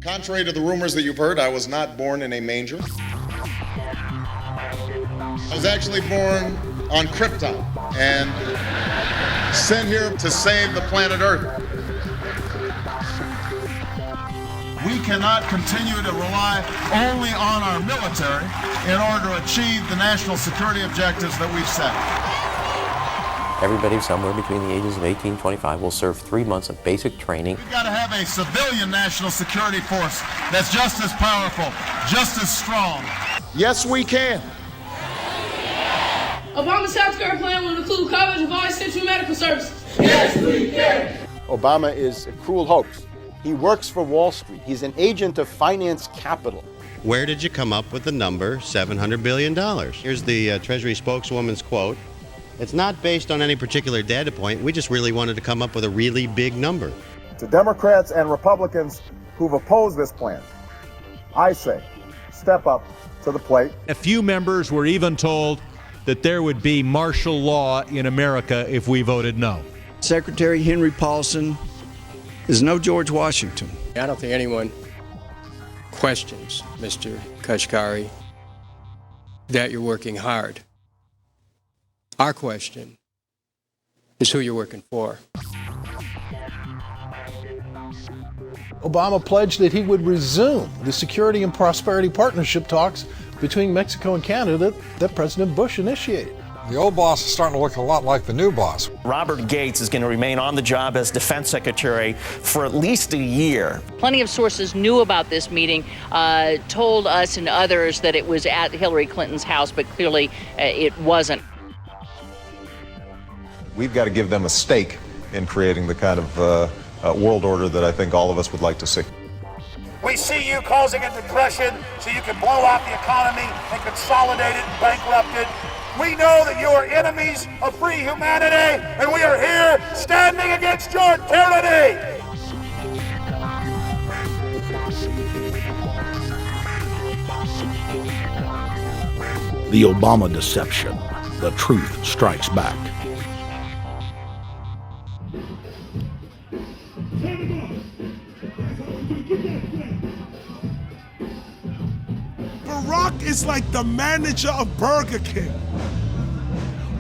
Contrary to the rumors that you've heard, I was not born in a manger. I was actually born on Krypton and sent here to save the planet Earth. We cannot continue to rely only on our military in order to achieve the national security objectives that we've set. Everybody somewhere between the ages of 18 and 25 will serve 3 months of basic training. We've got to have a civilian national security force that's just as powerful, just as strong. Yes, we can. Obama's healthcare plan will include coverage of all essential medical services. Yes, we can. Obama is a cruel hoax. He works for Wall Street. He's an agent of finance capital. Where did you come up with the number $700 billion? Here's the Treasury spokeswoman's quote. It's not based on any particular data point. We just really wanted to come up with a really big number. To Democrats and Republicans who've opposed this plan, I say, step up to the plate. A few members were even told that there would be martial law in America if we voted no. Secretary Henry Paulson is no George Washington. I don't think anyone questions, Mr. Kashkari, that you're working hard. Our question is who you're working for. Obama pledged that he would resume the Security and Prosperity Partnership talks between Mexico and Canada that President Bush initiated. The old boss is starting to look a lot like the new boss. Robert Gates is going to remain on the job as Defense Secretary for at least a year. Plenty of sources knew about this meeting, told us and others that it was at Hillary Clinton's house, but clearly it wasn't. We've got to give them a stake in creating the kind of world order that I think all of us would like to see. We see you causing a depression so you can blow out the economy and consolidate it and bankrupt it. We know that you are enemies of free humanity, and we are here standing against your tyranny. The Obama deception. The truth strikes back. Barack is like the manager of Burger King.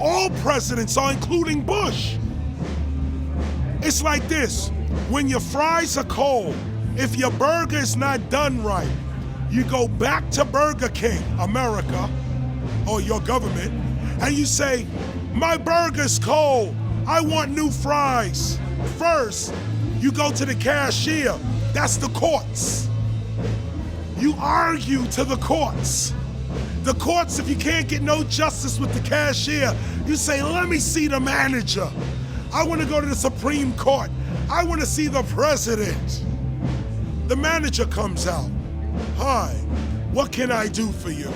All presidents are, including Bush. It's like this: when your fries are cold, if your burger is not done right, you go back to Burger King, America, or your government, and you say, my burger's cold, I want new fries. First, you go to the cashier, that's the courts. You argue to the courts. The courts, if you can't get no justice with the cashier, you say, let me see the manager. I want to go to the Supreme Court. I want to see the president. The manager comes out. Hi, what can I do for you?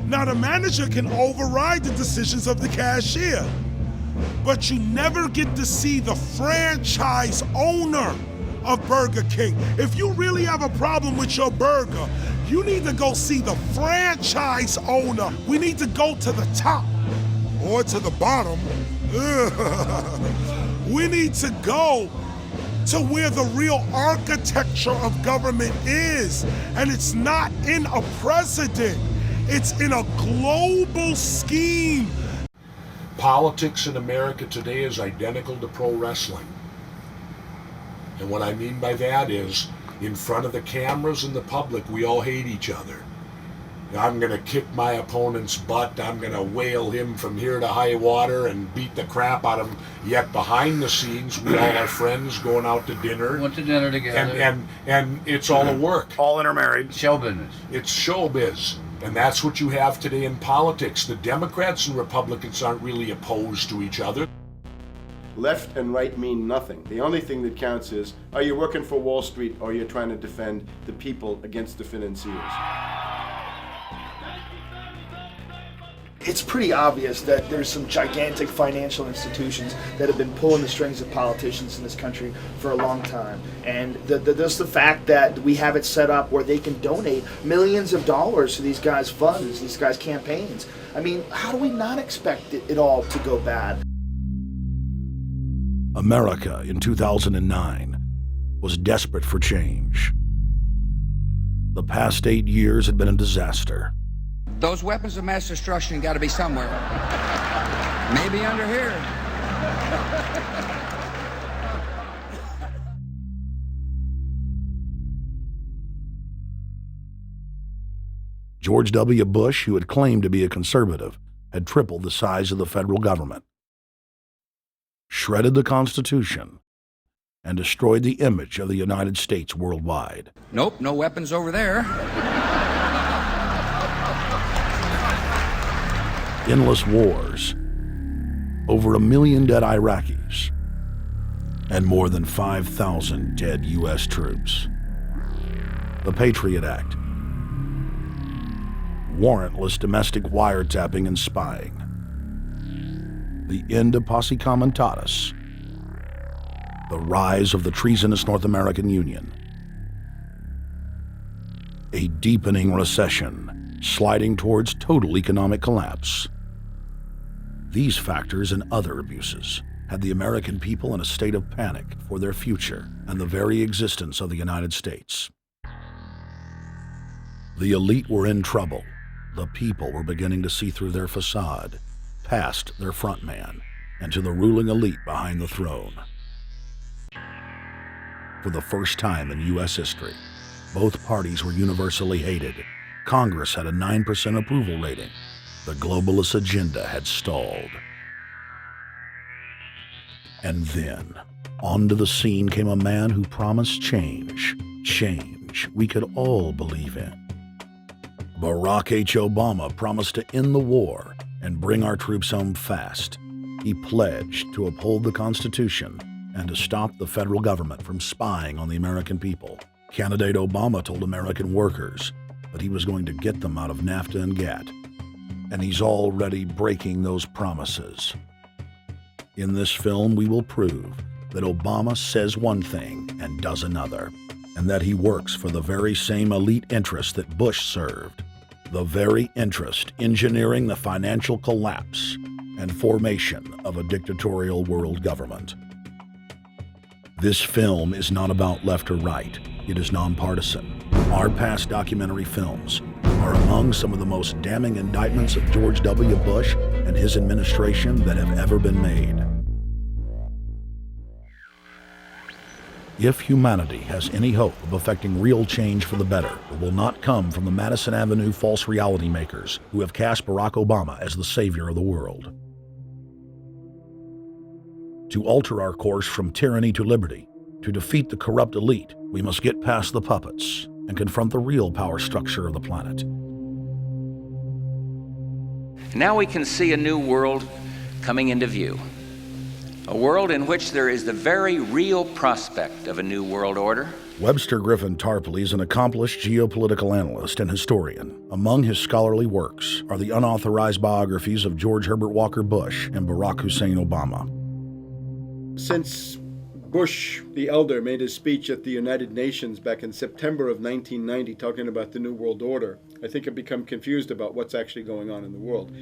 Now the manager can override the decisions of the cashier, but you never get to see the franchise owner of Burger King. If you really have a problem with your burger, you need to go see the franchise owner. We need to go to the top or to the bottom. We need to go to where the real architecture of government is. And it's not in a president, it's in a global scheme. Politics in America today is identical to pro wrestling. And what I mean by that is, in front of the cameras and the public, we all hate each other. I'm going to kick my opponent's butt. I'm going to whale him from here to high water and beat the crap out of him. Yet behind the scenes, we all are friends going out to dinner. Went to dinner together. And it's all a work. All intermarried. Show business. It's showbiz. And that's what you have today in politics. The Democrats and Republicans aren't really opposed to each other. Left and right mean nothing. The only thing that counts is, are you working for Wall Street or you're trying to defend the people against the financiers? It's pretty obvious that there's some gigantic financial institutions that have been pulling the strings of politicians in this country for a long time. And just the fact that we have it set up where they can donate millions of dollars to these guys' funds, these guys' campaigns. I mean, how do we not expect it all to go bad? America in 2009 was desperate for change. The past 8 years had been a disaster. Those weapons of mass destruction got to be somewhere. Maybe under here. George W. Bush, who had claimed to be a conservative, had tripled the size of the federal government, shredded the Constitution, and destroyed the image of the United States worldwide. Nope, no weapons over there. Endless wars, over 1 million dead Iraqis, and more than 5,000 dead U.S. troops. The Patriot Act, warrantless domestic wiretapping and spying, the end of Posse Comitatus, the rise of the treasonous North American Union, a deepening recession sliding towards total economic collapse. These factors and other abuses had the American people in a state of panic for their future and the very existence of the United States. The elite were in trouble. The people were beginning to see through their facade, past their front man, and to the ruling elite behind the throne. For the first time in U.S. history, both parties were universally hated. Congress had a 9% approval rating. The globalist agenda had stalled. And then, onto the scene came a man who promised change. Change we could all believe in. Barack H. Obama promised to end the war and bring our troops home fast. He pledged to uphold the Constitution and to stop the federal government from spying on the American people. Candidate Obama told American workers that he was going to get them out of NAFTA and GATT, and he's already breaking those promises. In this film, we will prove that Obama says one thing and does another, and that he works for the very same elite interests that Bush served, the very interest engineering the financial collapse and formation of a dictatorial world government. This film is not about left or right. It is nonpartisan. Our past documentary films are among some of the most damning indictments of George W. Bush and his administration that have ever been made. If humanity has any hope of effecting real change for the better, it will not come from the Madison Avenue false reality makers who have cast Barack Obama as the savior of the world. To alter our course from tyranny to liberty, to defeat the corrupt elite, we must get past the puppets and confront the real power structure of the planet. Now we can see a new world coming into view. A world in which there is the very real prospect of a new world order. Webster Griffin Tarpley is an accomplished geopolitical analyst and historian. Among his scholarly works are the unauthorized biographies of George Herbert Walker Bush and Barack Hussein Obama. Since Bush the elder made his speech at the United Nations back in September of 1990 talking about the New World Order, I think I've become confused about what's actually going on in the world.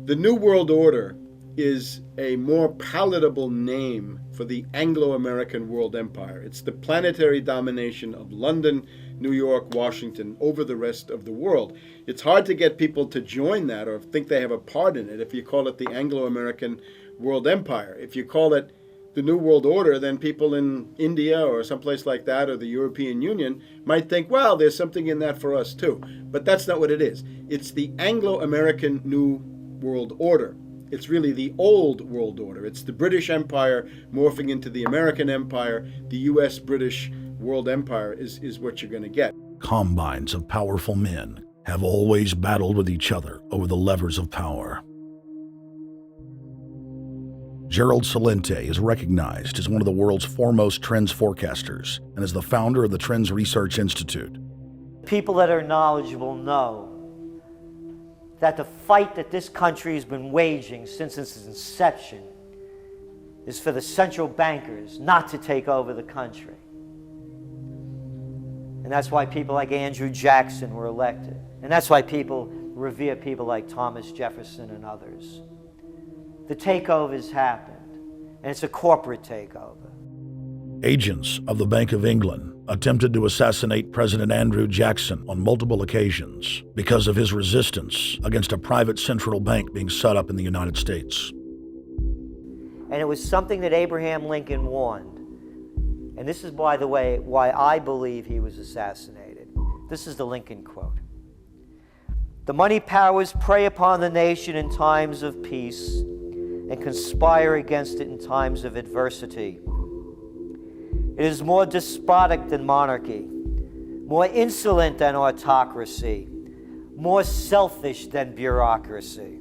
The New World Order is a more palatable name for the Anglo-American world empire. It's the planetary domination of London, New York, Washington over the rest of the world. It's hard to get people to join that or think they have a part in it if you call it the Anglo-American world empire. If you call it the New World Order, then people in India or someplace like that or the European Union might think, well, there's something in that for us too. But that's not what it is. It's the Anglo-American New World Order. It's really the old world order. It's the British Empire morphing into the American Empire. The U.S.-British world empire is what you're going to get. Combines of powerful men have always battled with each other over the levers of power. Gerald Celente is recognized as one of the world's foremost trends forecasters and is the founder of the Trends Research Institute. People that are knowledgeable know that the fight that this country has been waging since its inception is for the central bankers not to take over the country. And that's why people like Andrew Jackson were elected. And that's why people revere people like Thomas Jefferson and others. The takeover's happened, and it's a corporate takeover. Agents of the Bank of England attempted to assassinate President Andrew Jackson on multiple occasions because of his resistance against a private central bank being set up in the United States. And it was something that Abraham Lincoln warned. And this is, by the way, why I believe he was assassinated. This is the Lincoln quote. "The money powers prey upon the nation in times of peace and conspire against it in times of adversity. It is more despotic than monarchy, more insolent than autocracy, more selfish than bureaucracy.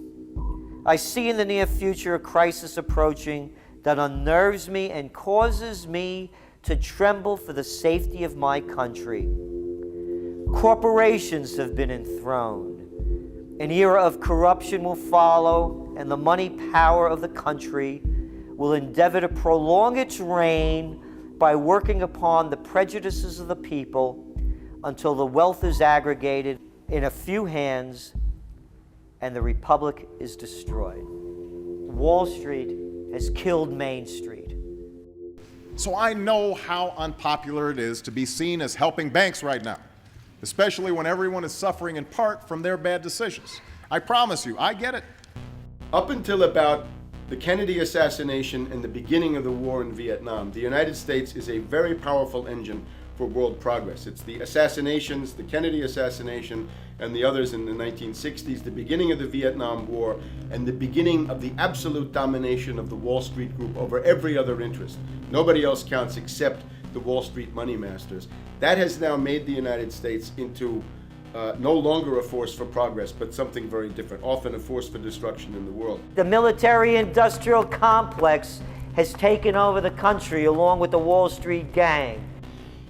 I see in the near future a crisis approaching that unnerves me and causes me to tremble for the safety of my country. Corporations have been enthroned. An era of corruption will follow, and the money power of the country will endeavor to prolong its reign by working upon the prejudices of the people until the wealth is aggregated in a few hands and the republic is destroyed." Wall Street has killed Main Street. So I know how unpopular it is to be seen as helping banks right now, especially when everyone is suffering in part from their bad decisions. I promise you, I get it. Up until about the Kennedy assassination and the beginning of the war in Vietnam, the United States is a very powerful engine for world progress. It's the assassinations, the Kennedy assassination, and the others in the 1960s, the beginning of the Vietnam War, and the beginning of the absolute domination of the Wall Street Group over every other interest. Nobody else counts except the Wall Street money masters. That has now made the United States into no longer a force for progress, but something very different, often a force for destruction in the world. The military-industrial complex has taken over the country along with the Wall Street gang.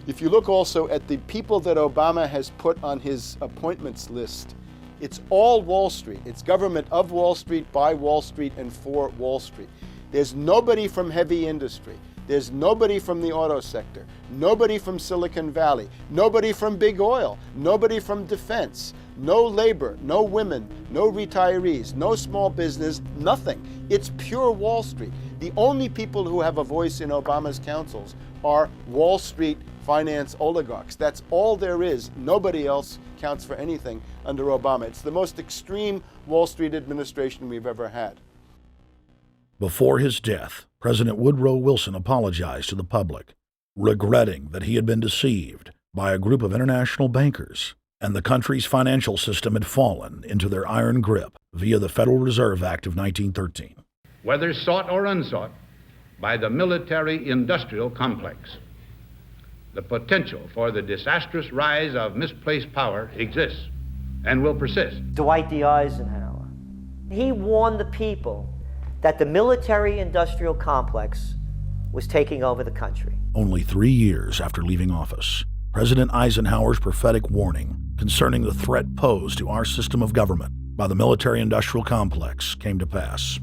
If you look also at the people that Obama has put on his appointments list, it's all Wall Street. It's government of Wall Street, by Wall Street, and for Wall Street. There's nobody from heavy industry. There's nobody from the auto sector, nobody from Silicon Valley, nobody from big oil, nobody from defense, no labor, no women, no retirees, no small business, nothing. It's pure Wall Street. The only people who have a voice in Obama's councils are Wall Street finance oligarchs. That's all there is. Nobody else counts for anything under Obama. It's the most extreme Wall Street administration we've ever had. Before his death, President Woodrow Wilson apologized to the public, regretting that he had been deceived by a group of international bankers and the country's financial system had fallen into their iron grip via the Federal Reserve Act of 1913. Whether sought or unsought by the military-industrial complex, the potential for the disastrous rise of misplaced power exists and will persist. Dwight D. Eisenhower. He warned the people that the military-industrial complex was taking over the country. Only 3 years after leaving office, President Eisenhower's prophetic warning concerning the threat posed to our system of government by the military-industrial complex came to pass.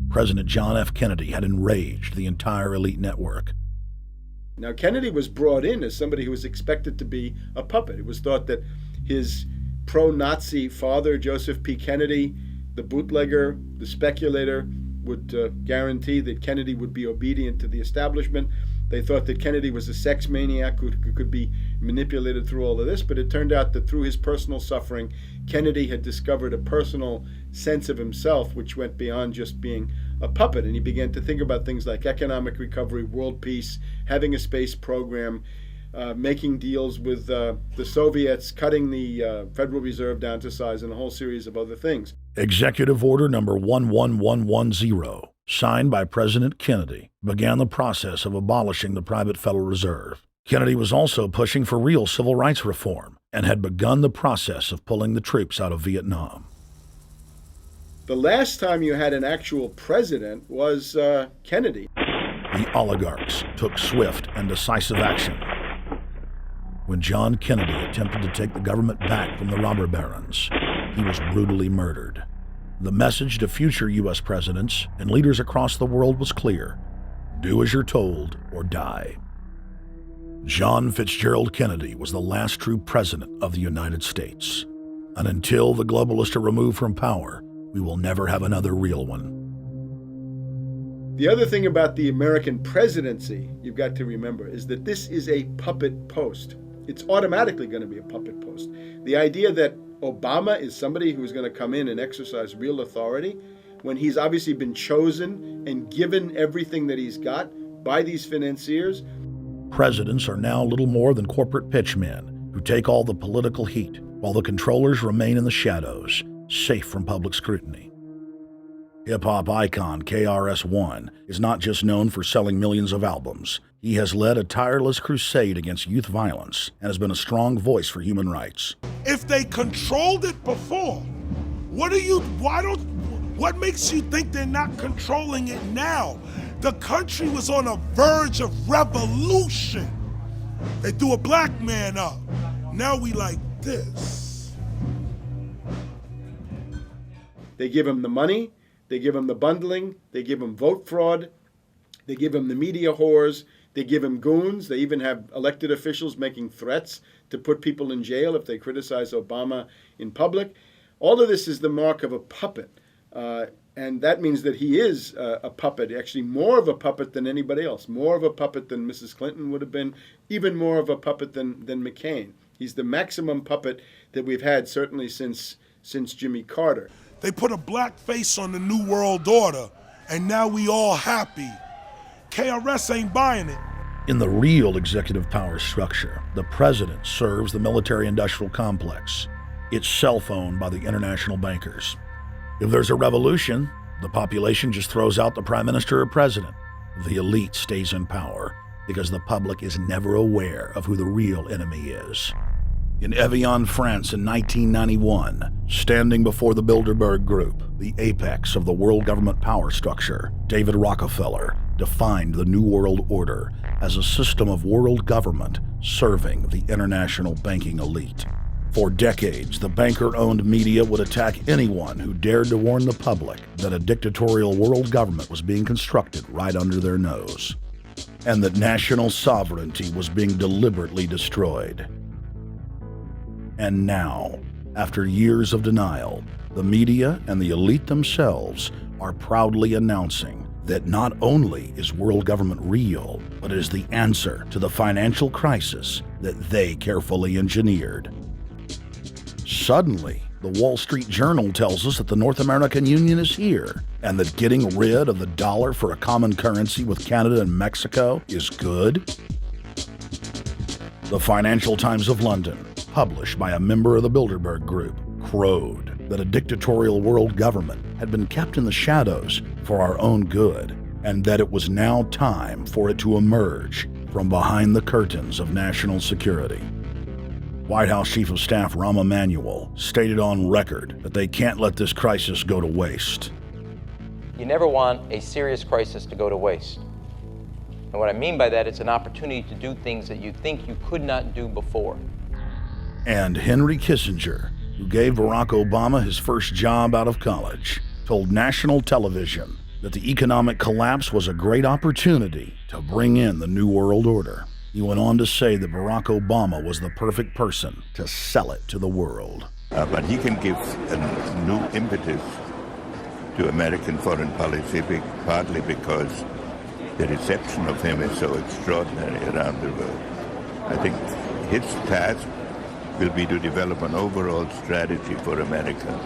President John F. Kennedy had enraged the entire elite network. Now, Kennedy was brought in as somebody who was expected to be a puppet. It was thought that his pro-Nazi father, Joseph P. Kennedy, the bootlegger, the speculator, would guarantee that Kennedy would be obedient to the establishment. They thought that Kennedy was a sex maniac who could be manipulated through all of this, but it turned out that through his personal suffering, Kennedy had discovered a personal sense of himself which went beyond just being a puppet, and he began to think about things like economic recovery, world peace, having a space program, making deals with the Soviets, cutting the Federal Reserve down to size, and a whole series of other things. Executive Order number 11110, signed by President Kennedy, began the process of abolishing the private Federal Reserve. Kennedy was also pushing for real civil rights reform and had begun the process of pulling the troops out of Vietnam. The last time you had an actual president was Kennedy. The oligarchs took swift and decisive action. When John Kennedy attempted to take the government back from the robber barons, he was brutally murdered. The message to future U.S. presidents and leaders across the world was clear: do as you're told or die. John Fitzgerald Kennedy was the last true president of the United States. And until the globalists are removed from power, we will never have another real one. The other thing about the American presidency you've got to remember is that this is a puppet post. It's automatically going to be a puppet post. The idea that Obama is somebody who's going to come in and exercise real authority when he's obviously been chosen and given everything that he's got by these financiers. Presidents are now little more than corporate pitchmen who take all the political heat, while the controllers remain in the shadows, safe from public scrutiny. Hip-hop icon KRS-One is not just known for selling millions of albums. He has led a tireless crusade against youth violence and has been a strong voice for human rights. If they controlled it before, what makes you think they're not controlling it now? The country was on a verge of revolution. They threw a black man up. Now we like this. They give him the money, they give him the bundling, they give him vote fraud, they give him the media whores, they give him goons, they even have elected officials making threats to put people in jail if they criticize Obama in public. All of this is the mark of a puppet. And that means that he is a puppet, actually more of a puppet than anybody else, more of a puppet than Mrs. Clinton would have been, even more of a puppet than McCain. He's the maximum puppet that we've had certainly since Jimmy Carter. They put a black face on the New World Order, and now we all happy. KRS ain't buying it. In the real executive power structure, the president serves the military-industrial complex, itself owned by the international bankers. If there's a revolution, the population just throws out the prime minister or president. The elite stays in power because the public is never aware of who the real enemy is. In Evian, France in 1991, standing before the Bilderberg Group, the apex of the world government power structure, David Rockefeller defined the New World Order as a system of world government serving the international banking elite. For decades, the banker-owned media would attack anyone who dared to warn the public that a dictatorial world government was being constructed right under their nose, and that national sovereignty was being deliberately destroyed. And now, after years of denial, the media and the elite themselves are proudly announcing that not only is world government real, but it is the answer to the financial crisis that they carefully engineered. Suddenly, the Wall Street Journal tells us that the North American Union is here, and that getting rid of the dollar for a common currency with Canada and Mexico is good. The Financial Times of London, published by a member of the Bilderberg Group, crowed that a dictatorial world government had been kept in the shadows for our own good, and that it was now time for it to emerge from behind the curtains of national security. White House Chief of Staff Rahm Emanuel stated on record that they can't let this crisis go to waste. You never want a serious crisis to go to waste. And what I mean by that, it's an opportunity to do things that you think you could not do before. And Henry Kissinger, who gave Barack Obama his first job out of college, told national television that the economic collapse was a great opportunity to bring in the New World Order. He went on to say that Barack Obama was the perfect person to sell it to the world. But he can give a new impetus to American foreign policy, partly because the reception of him is so extraordinary around the world. I think his task will be to develop an overall strategy for America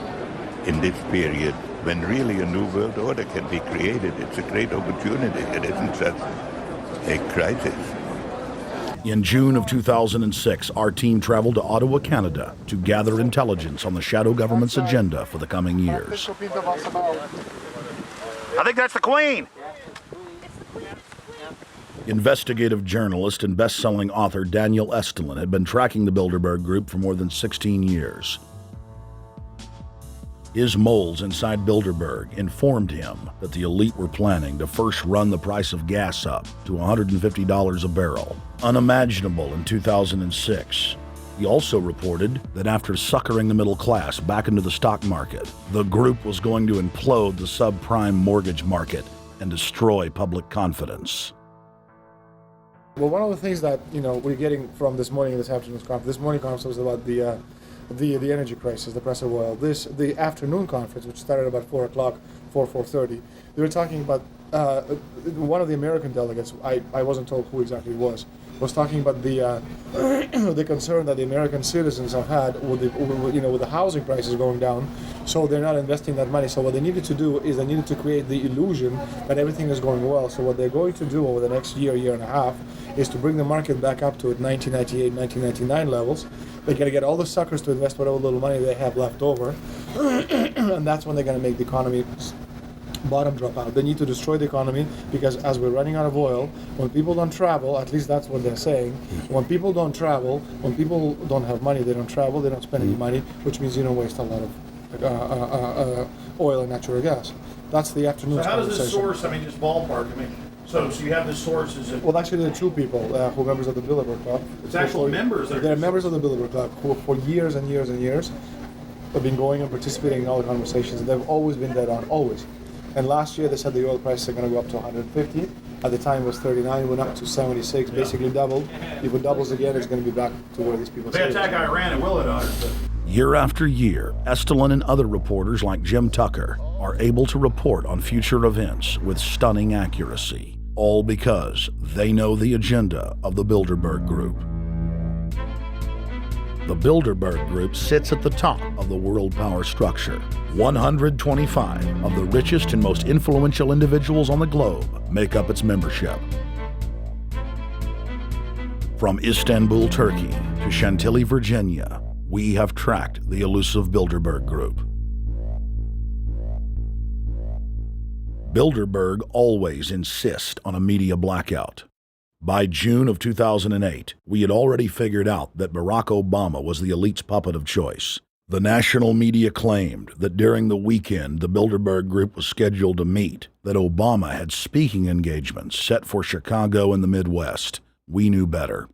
in this period when really a new world order can be created. It's a great opportunity. It isn't just a crisis. In June of 2006, our team traveled to Ottawa, Canada, to gather intelligence on the shadow government's agenda for the coming years. I think that's the Queen. Investigative journalist and best-selling author Daniel Estulin had been tracking the Bilderberg Group for more than 16 years. His moles inside Bilderberg informed him that the elite were planning to first run the price of gas up to $150 a barrel, unimaginable in 2006. He also reported that after suckering the middle class back into the stock market, the group was going to implode the subprime mortgage market and destroy public confidence. Well, one of the things that we're getting from this morning's conference was about the energy crisis, the price of oil. The afternoon conference, which started about 4 o'clock, 4:30, they were talking about one of the American delegates, I wasn't told who exactly it was talking about the the concern that the American citizens have had with the housing prices going down, so they're not investing that money. So what they needed to do is they needed to create the illusion that everything is going well. So what they're going to do over the next year and a half, is to bring the market back up to 1998, 1999 levels. They're going to get all the suckers to invest whatever little money they have left over, and that's when they're going to make the economy bottom drop out. They need to destroy the economy because as we're running out of oil, when people don't travel, at least that's what they're saying, when people don't travel, when people don't have money, they don't travel, they don't spend any money, which means you don't waste a lot of oil and natural gas. That's the afternoon. So how does this source, I mean, just ballpark, I mean, so you have the sources of... Well, actually, there are two people who are members of the Bilderberg Club. It's actual members? They're members of the Bilderberg Club who for years and years and years have been going and participating in all the conversations. They've always been dead on, always. And last year they said the oil prices are going to go up to 150. At the time it was 39, went up to 76, basically doubled. If it doubles again, it's going to be back to where these people say. They attack Iran and will it, Year after year, Estelin and other reporters like Jim Tucker are able to report on future events with stunning accuracy, all because they know the agenda of the Bilderberg Group. The Bilderberg Group sits at the top of the world power structure. 125 of the richest and most influential individuals on the globe make up its membership. From Istanbul, Turkey to Chantilly, Virginia, we have tracked the elusive Bilderberg Group. Bilderberg always insist on a media blackout. By June of 2008, we had already figured out that Barack Obama was the elite's puppet of choice. The national media claimed that during the weekend the Bilderberg Group was scheduled to meet, that Obama had speaking engagements set for Chicago and the Midwest. We knew better.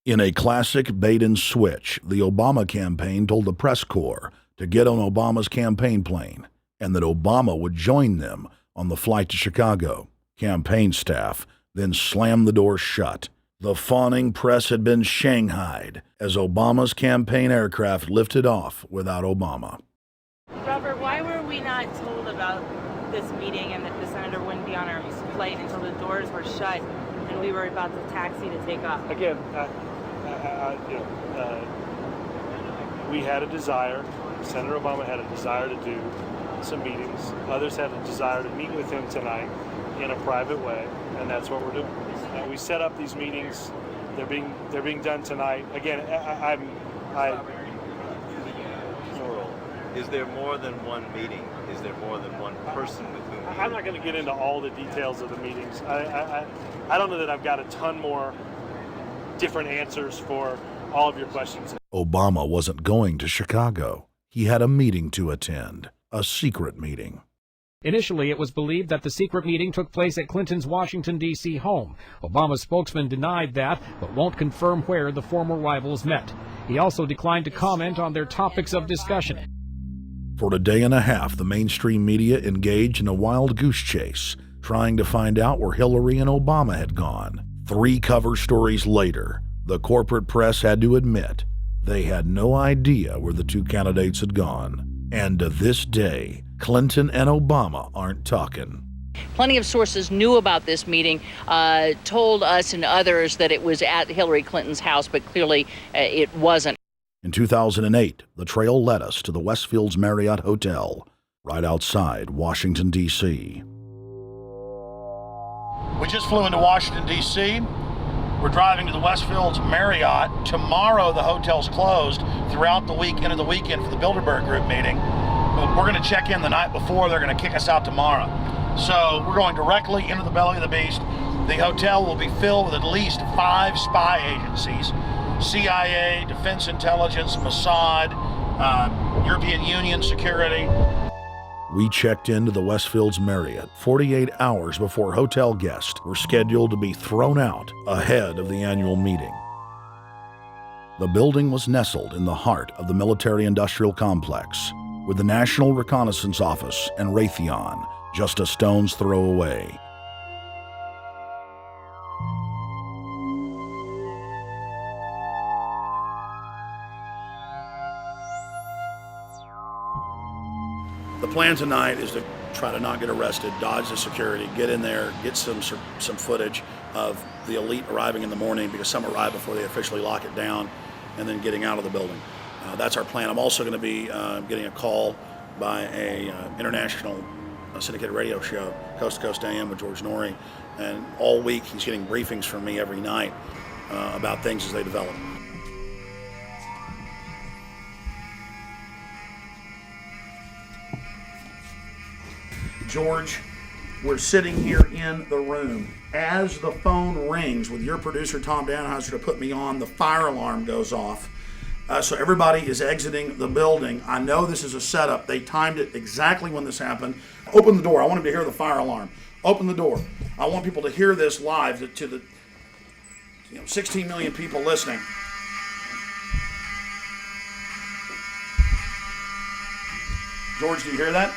In a classic bait-and-switch, the Obama campaign told the press corps to get on Obama's campaign plane and that Obama would join them on the flight to Chicago. Campaign staff then slammed the door shut. The fawning press had been shanghaied as Obama's campaign aircraft lifted off without Obama. Robert, why were we not told about this meeting and that the senator wouldn't be on our flight until the doors were shut and we were about to taxi to take off? Again, we had a desire, Senator Obama had a desire to do some meetings. Others had a desire to meet with him tonight in a private way, and that's what we're doing. We set up these meetings. They're being done tonight. Again, Is there more than one meeting? Is there more than one person with whom? I'm not going to get into all the details of the meetings. I don't know that I've got a ton more different answers for all of your questions. Obama wasn't going to Chicago. He had a meeting to attend, a secret meeting. Initially, it was believed that the secret meeting took place at Clinton's Washington, D.C. home. Obama's spokesman denied that, but won't confirm where the former rivals met. He also declined to comment on their topics of discussion. For a day and a half, the mainstream media engaged in a wild goose chase, trying to find out where Hillary and Obama had gone. 3 cover stories later, the corporate press had to admit they had no idea where the 2 candidates had gone. And to this day, Clinton and Obama aren't talking. Plenty of sources knew about this meeting, told us and others that it was at Hillary Clinton's house, but clearly it wasn't. In 2008, the trail led us to the Westfields Marriott Hotel, right outside Washington, D.C. We just flew into Washington, D.C. We're driving to the Westfields Marriott. Tomorrow, the hotel's closed throughout the week into the weekend for the Bilderberg Group meeting. We're going to check in the night before. They're going to kick us out tomorrow. So we're going directly into the belly of the beast. The hotel will be filled with at least 5 spy agencies: CIA, Defense Intelligence, Mossad, European Union security. We checked into the Westfields Marriott 48 hours before hotel guests were scheduled to be thrown out ahead of the annual meeting. The building was nestled in the heart of the military-industrial complex, with the National Reconnaissance Office and Raytheon just a stone's throw away. The plan tonight is to try to not get arrested, dodge the security, get in there, get some footage of the elite arriving in the morning, because some arrive before they officially lock it down, and then getting out of the building. That's our plan. I'm also going to be getting a call by a international syndicated radio show, Coast to Coast AM with George Noory, and all week he's getting briefings from me every night about things as they develop. George, we're sitting here in the room. As the phone rings with your producer, Tom Danheiser, to put me on, the fire alarm goes off. So everybody is exiting the building. I know this is a setup. They timed it exactly when this happened. Open the door. I want them to hear the fire alarm. Open the door. I want people to hear this live to the 16 million people listening. George, do you hear that?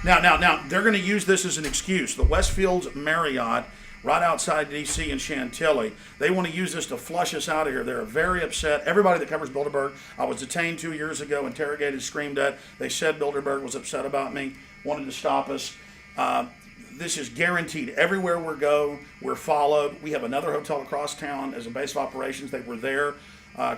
Now, they're going to use this as an excuse. The Westfields Marriott, right outside D.C. in Chantilly, they want to use this to flush us out of here. They're very upset. Everybody that covers Bilderberg, I was detained 2 years ago, interrogated, screamed at. They said Bilderberg was upset about me, wanted to stop us. This is guaranteed. Everywhere we go, we're followed. We have another hotel across town as a base of operations. They were there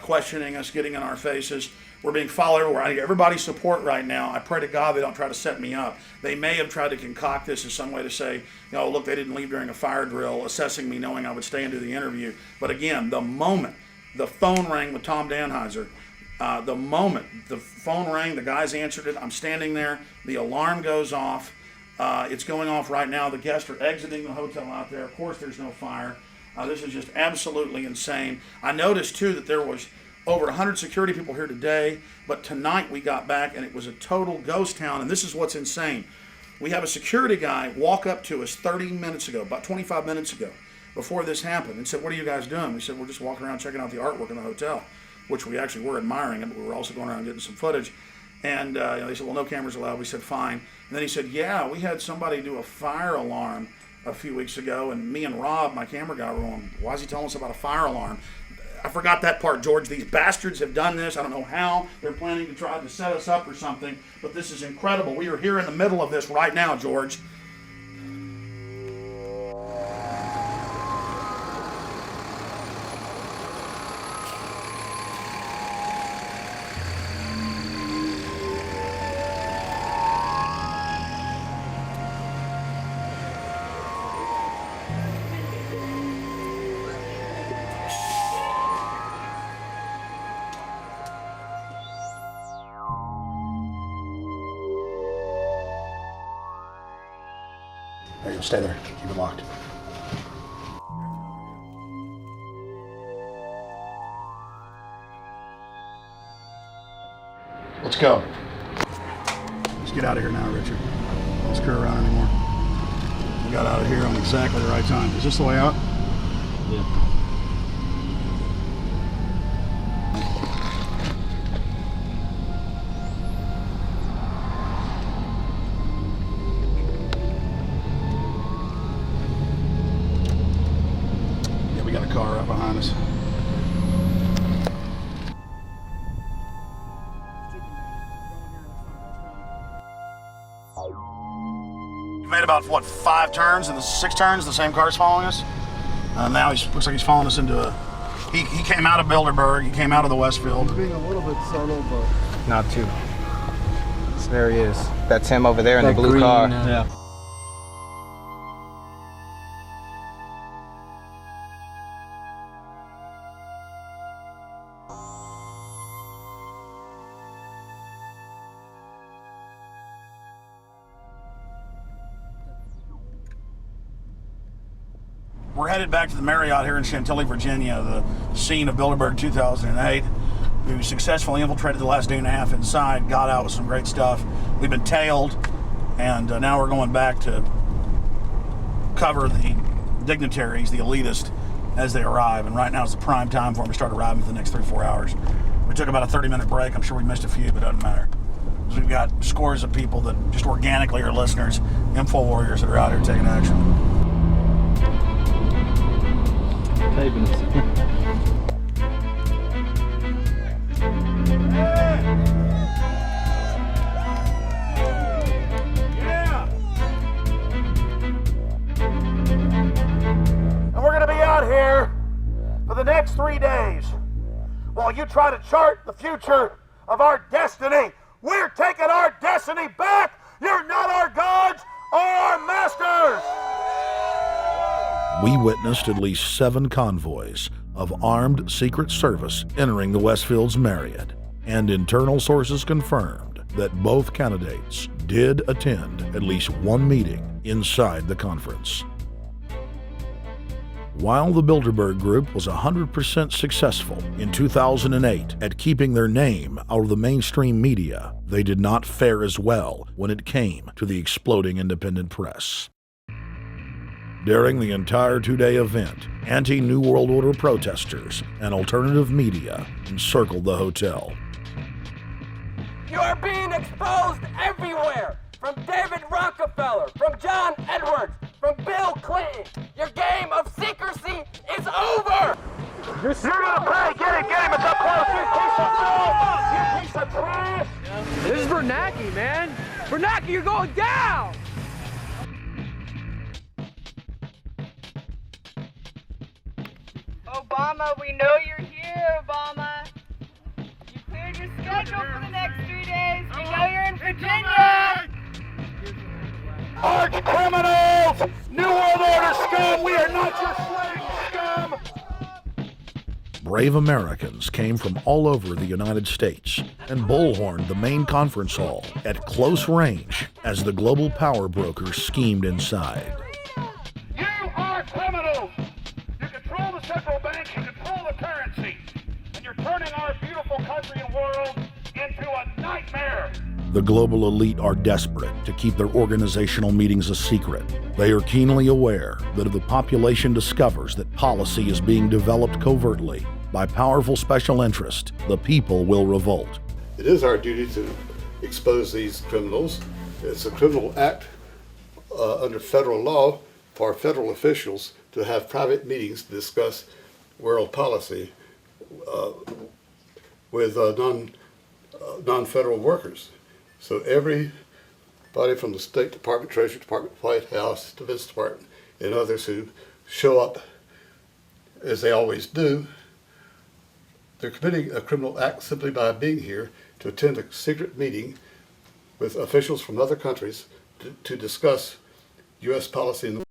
questioning us, getting in our faces. We're being followed everywhere. I need everybody's support right now. I pray to God they don't try to set me up. They may have tried to concoct this as some way to say, look, they didn't leave during a fire drill, assessing me knowing I would stay and do the interview. But again, the moment the phone rang with Tom Danheiser, the moment the phone rang, the guys answered it, I'm standing there, the alarm goes off. It's going off right now. The guests are exiting the hotel out there. Of course, there's no fire. This is just absolutely insane. I noticed, too, that there was over 100 security people here today, but tonight we got back and it was a total ghost town, and this is what's insane. We have a security guy walk up to us 30 minutes ago, about 25 minutes ago, before this happened, and said, "What are you guys doing?" We said, "We're just walking around checking out the artwork in the hotel," which we actually were admiring it, but we were also going around getting some footage. And they said, "Well, no cameras allowed." We said, "Fine." And then he said, "Yeah, we had somebody do a fire alarm a few weeks ago, and me and Rob, my camera guy, were going, why is he telling us about a fire alarm?" I forgot that part, George. These bastards have done this. I don't know how. They're planning to try to set us up or something, but this is incredible. We are here in the middle of this right now, George. There you go. Stay there. Keep it locked. Let's go. Let's get out of here now, Richard. Don't screw around anymore. We got out of here on exactly the right time. Is this the way out? Yeah. We got a car right behind us. We made about, what, 5 turns, and the 6 turns, the same car's following us. Now he looks like he's following us into a... He came out of Bilderberg, he came out of the Westfield. He's being a little bit subtle, but... Not too. There he is. That's him over there in the blue car. Yeah. We're headed back to the Marriott here in Chantilly, Virginia, the scene of Bilderberg 2008. We successfully infiltrated the last day and a half inside, got out with some great stuff. We've been tailed, and now we're going back to cover the dignitaries, the elitists, as they arrive. And right now is the prime time for them to start arriving for the next 3-4 hours. We took about a 30-minute break. I'm sure we missed a few, but it doesn't matter. So we've got scores of people that just organically are listeners, info warriors that are out here taking action. next 3 days while you try to chart the future of our destiny. We're taking our destiny back. You're not our gods or our masters. We witnessed at least 7 convoys of armed Secret Service entering the Westfields Marriott, and internal sources confirmed that both candidates did attend at least one meeting inside the conference. While the Bilderberg Group was 100% successful in 2008 at keeping their name out of the mainstream media, they did not fare as well when it came to the exploding independent press. During the entire 2-day event, anti-New World Order protesters and alternative media encircled the hotel. You are being exposed everywhere! From David Rockefeller, from John Edwards, from Bill Clinton. Your game of secrecy is over! You're gonna pay! Get him! It's up close! You piece of filth! You piece of trash! This is Bernanke, man! Bernanke, you're going down! Obama, we know you're here, Obama. You cleared your schedule for the next 3 days. We know you're in Virginia. Arch criminals! New World Order scum! We are not your slave scum! Brave Americans came from all over the United States and bullhorned the main conference hall at close range as the global power brokers schemed inside. You are criminals! You control the central bank, you control the currency, and you're turning our beautiful country and world into a nightmare! The global elite are desperate to keep their organizational meetings a secret. They are keenly aware that if the population discovers that policy is being developed covertly by powerful special interest, the people will revolt. It is our duty to expose these criminals. It's a criminal act under federal law for federal officials to have private meetings to discuss world policy with non-federal workers. So everybody from the State Department, Treasury Department, White House, Defense Department, and others who show up, as they always do, they're committing a criminal act simply by being here to attend a secret meeting with officials from other countries to discuss U.S. policy in the